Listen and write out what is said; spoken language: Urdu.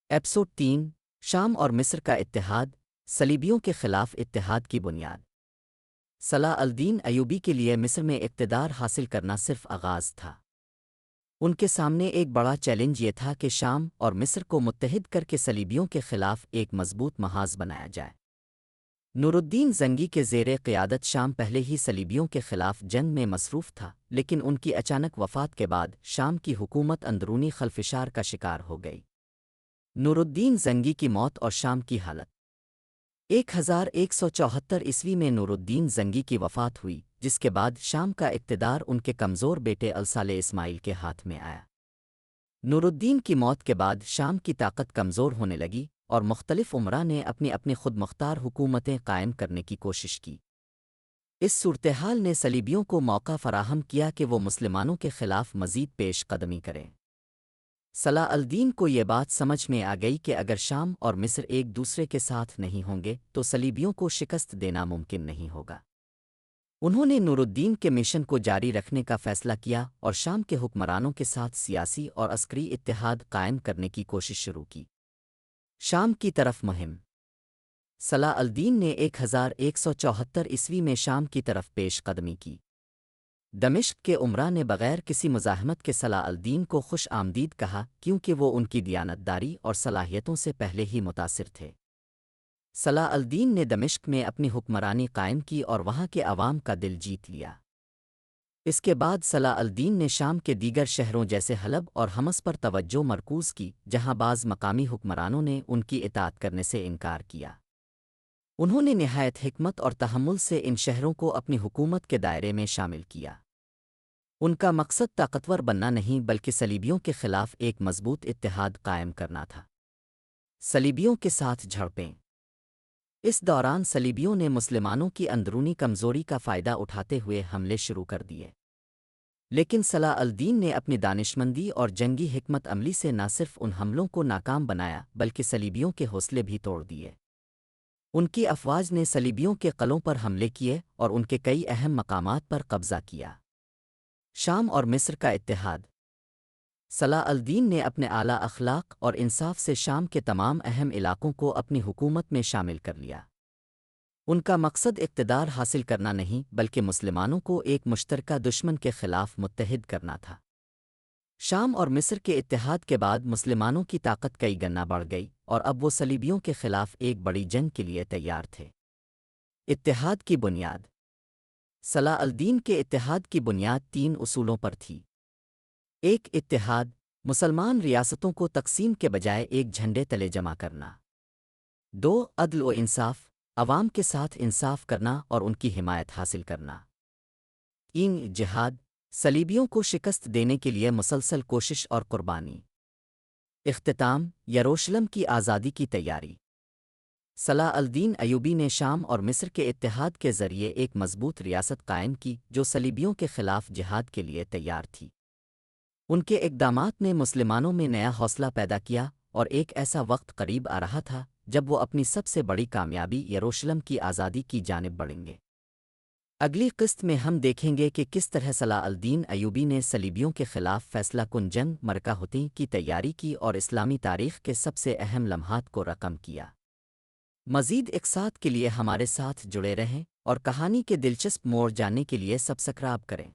ایپیسوڈ 3 شام اور مصر کا اتحاد، صلیبیوں کے خلاف اتحاد کی بنیاد۔ صلاح الدین ایوبی کے لیے مصر میں اقتدار حاصل کرنا صرف آغاز تھا۔ ان کے سامنے ایک بڑا چیلنج یہ تھا کہ شام اور مصر کو متحد کر کے صلیبیوں کے خلاف ایک مضبوط محاذ بنایا جائے۔ نور الدین زنگی کے زیر قیادت شام پہلے ہی صلیبیوں کے خلاف جنگ میں مصروف تھا، لیکن ان کی اچانک وفات کے بعد شام کی حکومت اندرونی خلفشار کا شکار ہو گئی۔ نور الدین زنگی کی موت اور شام کی حالت۔ 1174 عیسوی میں نور الدین زنگی کی وفات ہوئی، جس کے بعد شام کا اقتدار ان کے کمزور بیٹے الصالح اسماعیل کے ہاتھ میں آیا۔ نور الدین کی موت کے بعد شام کی طاقت کمزور ہونے لگی اور مختلف امراء نے اپنی خود مختار حکومتیں قائم کرنے کی کوشش کی۔ اس صورتحال نے صلیبیوں کو موقع فراہم کیا کہ وہ مسلمانوں کے خلاف مزید پیش قدمی کریں۔ صلاح الدین کو یہ بات سمجھ میں آ گئی کہ اگر شام اور مصر ایک دوسرے کے ساتھ نہیں ہوں گے تو صلیبیوں کو شکست دینا ممکن نہیں ہوگا۔ انہوں نے نور الدین کے مشن کو جاری رکھنے کا فیصلہ کیا اور شام کے حکمرانوں کے ساتھ سیاسی اور عسکری اتحاد قائم کرنے کی کوشش شروع کی۔ شام کی طرف مہم۔ صلاح الدین نے 1174 عیسوی میں شام کی طرف پیش قدمی کی۔ دمشق کے امراء نے بغیر کسی مزاحمت کے صلاح الدین کو خوش آمدید کہا، کیونکہ وہ ان کی دیانتداری اور صلاحیتوں سے پہلے ہی متاثر تھے۔ صلاح الدین نے دمشق میں اپنی حکمرانی قائم کی اور وہاں کے عوام کا دل جیت لیا۔ اس کے بعد صلاح الدین نے شام کے دیگر شہروں جیسے حلب اور حمص پر توجہ مرکوز کی، جہاں بعض مقامی حکمرانوں نے ان کی اطاعت کرنے سے انکار کیا۔ انہوں نے نہایت حکمت اور تحمل سے ان شہروں کو اپنی حکومت کے دائرے میں شامل کیا۔ ان کا مقصد طاقتور بننا نہیں بلکہ صلیبیوں کے خلاف ایک مضبوط اتحاد قائم کرنا تھا۔ صلیبیوں کے ساتھ جھڑپیں۔ اس دوران صلیبیوں نے مسلمانوں کی اندرونی کمزوری کا فائدہ اٹھاتے ہوئے حملے شروع کر دیے، لیکن صلاح الدین نے اپنی دانشمندی اور جنگی حکمت عملی سے نہ صرف ان حملوں کو ناکام بنایا بلکہ صلیبیوں کے حوصلے بھی توڑ دیے۔ ان کی افواج نے صلیبیوں کے قلعوں پر حملے کیے اور ان کے کئی اہم مقامات پر قبضہ کیا۔ شام اور مصر کا اتحاد۔ صلاح الدین نے اپنے اعلیٰ اخلاق اور انصاف سے شام کے تمام اہم علاقوں کو اپنی حکومت میں شامل کر لیا۔ ان کا مقصد اقتدار حاصل کرنا نہیں بلکہ مسلمانوں کو ایک مشترکہ دشمن کے خلاف متحد کرنا تھا۔ شام اور مصر کے اتحاد کے بعد مسلمانوں کی طاقت کئی گنا بڑھ گئی اور اب وہ صلیبیوں کے خلاف ایک بڑی جنگ کے لیے تیار تھے۔ اتحاد کی بنیاد۔ صلاح الدین کے اتحاد کی بنیاد 3 اصولوں پر تھی۔ 1 اتحاد، مسلمان ریاستوں کو تقسیم کے بجائے ایک جھنڈے تلے جمع کرنا۔ 2 عدل و انصاف، عوام کے ساتھ انصاف کرنا اور ان کی حمایت حاصل کرنا۔ 3 جہاد، صلیبیوں کو شکست دینے کے لیے مسلسل کوشش اور قربانی۔ اختتام، یروشلم کی آزادی کی تیاری۔ صلاح الدین ایوبی نے شام اور مصر کے اتحاد کے ذریعے ایک مضبوط ریاست قائم کی جو صلیبیوں کے خلاف جہاد کے لیے تیار تھی۔ ان کے اقدامات نے مسلمانوں میں نیا حوصلہ پیدا کیا اور ایک ایسا وقت قریب آ رہا تھا جب وہ اپنی سب سے بڑی کامیابی یروشلم کی آزادی کی جانب بڑھیں گے۔ اگلی قسط میں ہم دیکھیں گے کہ کس طرح صلاح الدین ایوبی نے صلیبیوں کے خلاف فیصلہ کن جنگ مرکہ حطین کی تیاری کی اور اسلامی تاریخ کے سب سے اہم لمحات کو رقم کیا۔ مزید اقساط کے لیے ہمارے ساتھ جڑے رہیں اور کہانی کے دلچسپ موڑ جاننے کے لیے سبسکرائب کریں۔